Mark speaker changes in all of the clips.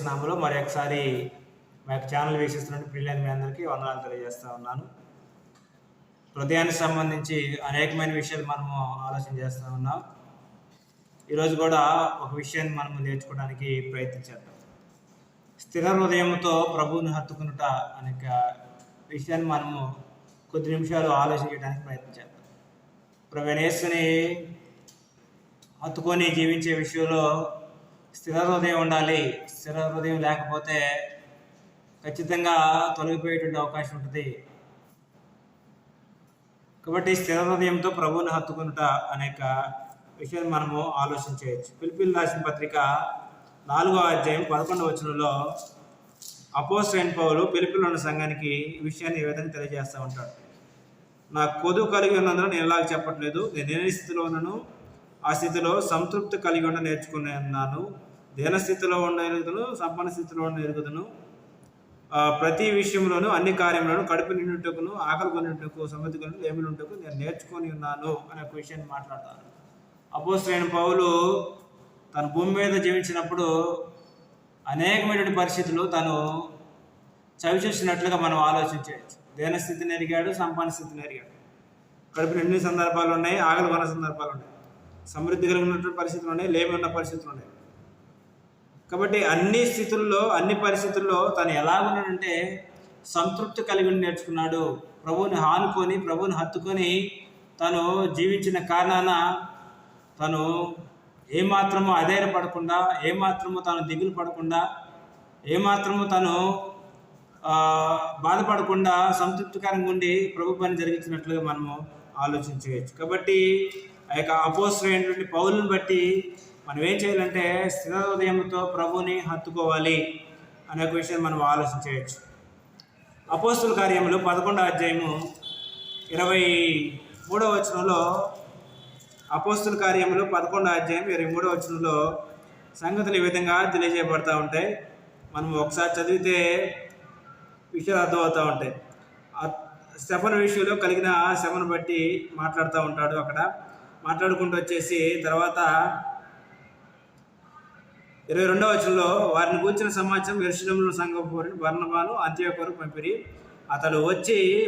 Speaker 1: నామలో మరి ఒకసారి మా యొక్క ఛానల్ వీక్షిస్తున్న ప్రియులైన మీ అందరికీ వందనాలు తెలియజేస్తూ ఉన్నాను. హృదయానికి సంబంధించి అనేకమైన విషయాలు మనము ఆలోచన చేస్తూ ఉన్నాం. ఈరోజు కూడా ఒక విషయాన్ని మనము నేర్చుకోవడానికి ప్రయత్నించేద్దాం. స్థిర హృదయంతో ప్రభువుని హత్తుకునుట అనే విషయాన్ని మనము కొద్ది నిమిషాలు ఆలోచించడానికి ప్రయత్నించేద్దాం. ప్రభువైన యేసుని హత్తుకొని జీవించే విషయంలో స్థిర హృదయం ఉండాలి. స్థిర హృదయం లేకపోతే ఖచ్చితంగా తొలగిపోయేటువంటి అవకాశం ఉంటుంది. కాబట్టి స్థిర హృదయంతో ప్రభువుని హత్తుకునుట అనేక విషయాన్ని మనము ఆలోచించవచ్చు. ఫిలిప్పీయులకు రాసిన పత్రిక 4వ అధ్యాయం 11వ వచనంలో అపోస్తలుడైన పౌలు ఫిలిప్పీలో ఉన్న సంఘానికి ఈ విషయాన్ని ఈ విధంగా తెలియజేస్తూ ఉంటాడు. నాకు కొదువు కలిగి ఉన్నందున నేను ఇలాగ చెప్పట్లేదు. నేను ఏ స్థితిలో ఉన్నాను ఆ స్థితిలో సంతృప్తి కలిగి ఉండ నేర్చుకుని ఉన్నాను. దీన స్థితిలో ఉన్న ఎరుగుదును, సంపన్న స్థితిలో ఉన్న ఎరుగుదును. ప్రతి విషయంలోనూ అన్ని కార్యంలోనూ కడుపు నిండుటకును, ఆకలి కొనుటకు, సమృద్ధి కొనుటకు, లేమిలుంటకు నేను నేర్చుకొని ఉన్నాను అనే ఒక విషయాన్ని మాట్లాడతాను. అపోస్తలుడైన పౌలు తన భూమి మీద జీవించినప్పుడు అనేకమైనటువంటి పరిస్థితులు తను చవి చూసినట్లుగా మనం ఆలోచించవచ్చు. దీన స్థితిని ఎరిగాడు, సంపన్న స్థితిని ఎరిగాడు. కడుపు నిండిన సందర్భాలు ఉన్నాయి, ఆకలి కొన్న సందర్భాలు ఉన్నాయి, సమృద్ధి కలిగినటువంటి పరిస్థితులు ఉన్నాయి, లేమి ఉన్న పరిస్థితులు ఉన్నాయి. కాబట్టి అన్ని స్థితుల్లో, అన్ని పరిస్థితుల్లో తను ఎలా ఉన్నాడంటే సంతృప్తి కలిగి నేర్చుకున్నాడు. ప్రభువుని ఆనుకొని, ప్రభువుని హత్తుకొని తను జీవించిన కారణాన తను ఏమాత్రము అధైర్యపడకుండా, ఏమాత్రము తను దిగులు పడకుండా, ఏమాత్రము తను బాధపడకుండా సంతృప్తికరంగా ఉండి ప్రభు పని జరిగించినట్లుగా మనము ఆలోచించవచ్చు. కాబట్టి ఆ యొక్క అపోస్తలుడైనటువంటి పౌలుని బట్టి మనం ఏం చేయాలంటే స్థిర హృదయంతో ప్రభువుని హత్తుకోవాలి అనే ఒక విషయం మనం ఆలోచించవచ్చు. అపోస్తల కార్యములు 11వ అధ్యాయము 23వ వచనంలో, అపోస్తల కార్యములు 11వ అధ్యాయం 23వ వచనంలో సంగతులు ఈ విధంగా తెలియజేయబడతా ఉంటాయి. మనం ఒకసారి చదివితే విషయాలు అర్థమవుతూ ఉంటాయి. స్తెఫను విషయంలో కలిగిన శ్రమను బట్టి మాట్లాడుతూ ఉంటాడు. అక్కడ మాట్లాడుకుంటూ వచ్చేసి తర్వాత 22వ వచనంలో వారిని కూర్చున్న సమాచారం యెరూషలేములో సంఘపు బర్నబాను అంతియోకు పంపిరి.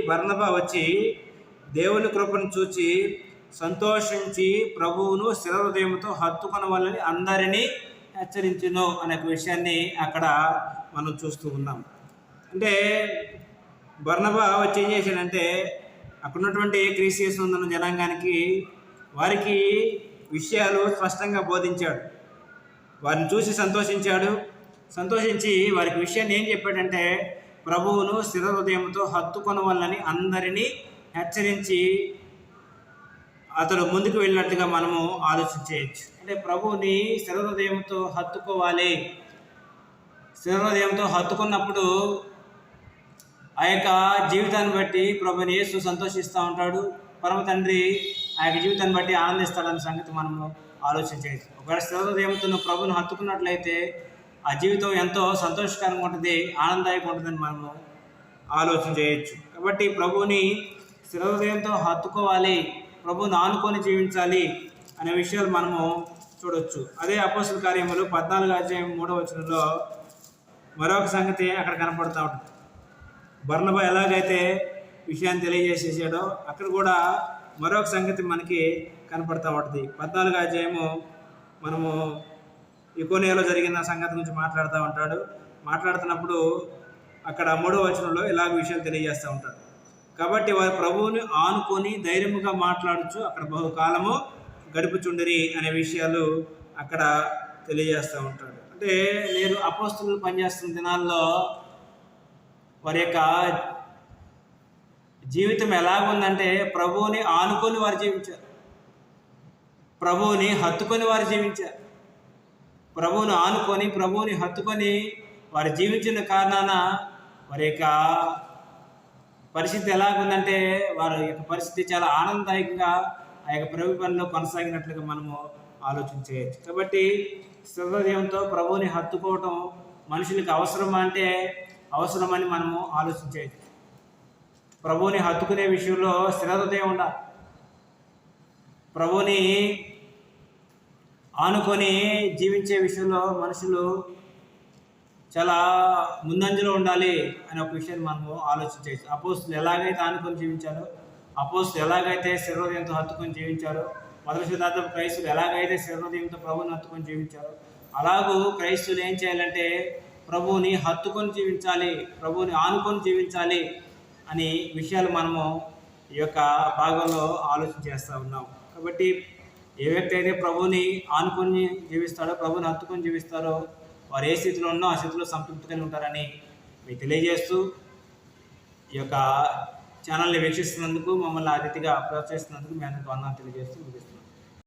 Speaker 1: బర్నబా వచ్చి దేవుని కృపను చూచి సంతోషించి ప్రభువును స్థిర హృదయంతో హత్తుకున్న వాళ్ళని అందరినీ హెచ్చరించును అనే విషయాన్ని అక్కడ మనం చూస్తూ ఉన్నాం. అంటే బర్నబా వచ్చి ఏం చేశాడంటే అక్కడ ఉన్నటువంటి క్రీస్తు ఉన్న జనాంగానికి వారికి విషయాలు స్పష్టంగా బోధించాడు. వారిని చూసి సంతోషించి వారికి విషయాన్ని ఏం చెప్పాడంటే ప్రభువును స్థిర హృదయంతో హత్తుకున్న వాళ్ళని అందరినీ హెచ్చరించి అతడు ముందుకు వెళ్ళినట్టుగా మనము ఆలోచించవచ్చు. అంటే ప్రభువుని స్థిర హృదయంతో హత్తుకోవాలి. స్థిర హృదయంతో హత్తుకున్నప్పుడు ఆ యొక్క జీవితాన్ని బట్టి ప్రభువుని యేసు సంతోషిస్తూ ఉంటాడు. పరమ తండ్రి ఆ యొక్క జీవితాన్ని బట్టి ఆనందిస్తాడన్న సంగతి మనము ఆలోచించవచ్చు. ఒకవేళ స్థిర హృదయంతో నువ్వు ప్రభువుని హత్తుకున్నట్లయితే ఆ జీవితం ఎంతో సంతోషకరంగా ఉంటుంది, ఆనందదాయకంగా ఉంటుందని మనము ఆలోచన చేయొచ్చు. కాబట్టి ప్రభువుని స్థిర హృదయంతో హత్తుకోవాలి, ప్రభువుని ఆనుకొని జీవించాలి అనే విషయాలు మనము చూడవచ్చు. అదే అపోస్తల కార్యములు 14వ అధ్యాయం 3వ వచనంలో మరొక సంగతి అక్కడ కనపడుతూ ఉంటుంది. బర్నబా ఎలాగైతే విషయాన్ని తెలియజేసేసాడో అక్కడ కూడా మరొక సంగతి మనకి కనపడుతూ ఉంటుంది. 14వ అధ్యాయము మనము ఇకోనియాలో జరిగిన సంగతి గురించి మాట్లాడుతూ ఉంటాడు. మాట్లాడుతున్నప్పుడు అక్కడ 3వ వచనంలో ఇలాగ విషయాలు తెలియజేస్తూ ఉంటాడు. కాబట్టి వారు ప్రభువుని ఆనుకొని ధైర్యముగా మాట్లాడచ్చు అక్కడ బహుకాలము గడుపుచుండిరి అనే విషయాలు అక్కడ తెలియజేస్తూ ఉంటాడు. అంటే నేను అపోస్తలులు పనిచేస్తున్న దినాల్లో వారి యొక్క జీవితం ఎలాగుందంటే ప్రభువుని ఆనుకొని వారు జీవించారు, ప్రభువుని హత్తుకొని వారు జీవించారు. ప్రభువుని ఆనుకొని, ప్రభువుని హత్తుకొని వారు జీవించిన కారణాన వారి యొక్క పరిస్థితి ఎలాగుందంటే వారి యొక్క పరిస్థితి చాలా ఆనందదాయకంగా ఆ యొక్క ప్రభు పనిలో కొనసాగినట్లుగా మనము ఆలోచించవచ్చు. కాబట్టి స్థిర హృదయంతో ప్రభువుని హత్తుకోవటం మనుషులకు అవసరమా అంటే అవసరమని మనము ఆలోచించవచ్చు. ప్రభువుని హత్తుకునే విషయంలో స్థిర హృదయం ఉండాలి. ప్రభువుని ఆనుకొని జీవించే విషయంలో మనుషులు చాలా ముందంజలో ఉండాలి అనే ఒక విషయాన్ని మనము ఆలోచించవచ్చు. అపోస్తులు ఎలాగైతే ఆనుకొని జీవించారో, అపోస్తులు ఎలాగైతే శరీరోదయంతో హత్తుకొని జీవించారో, మొదటి శతాబ్దపు క్రైస్తులు ఎలాగైతే శరీరోదయంతో ప్రభువుని హత్తుకొని జీవించారో, అలాగూ క్రైస్తువులు ఏం చేయాలంటే ప్రభువుని హత్తుకొని జీవించాలి, ప్రభువుని ఆనుకొని జీవించాలి అని విషయాలు మనము ఈ యొక్క భాగంలో ఆలోచన చేస్తూ ఉన్నాం. కాబట్టి ఏ వ్యక్తి అయితే ప్రభువుని ఆనుకొని జీవిస్తాడో, ప్రభువుని హత్తుకొని జీవిస్తారో, వారు ఏ స్థితిలో ఉన్నో ఆ స్థితిలో సంతృప్తిగా ఉంటారని మీకు తెలియజేస్తూ, ఈ యొక్క ఛానల్ని వీక్షిస్తున్నందుకు, మమ్మల్ని ఆ రీతిగా ప్రోత్సహిస్తున్నందుకు మీ అందరికీ వందనాలు తెలియజేస్తూ ముగిస్తున్నాను.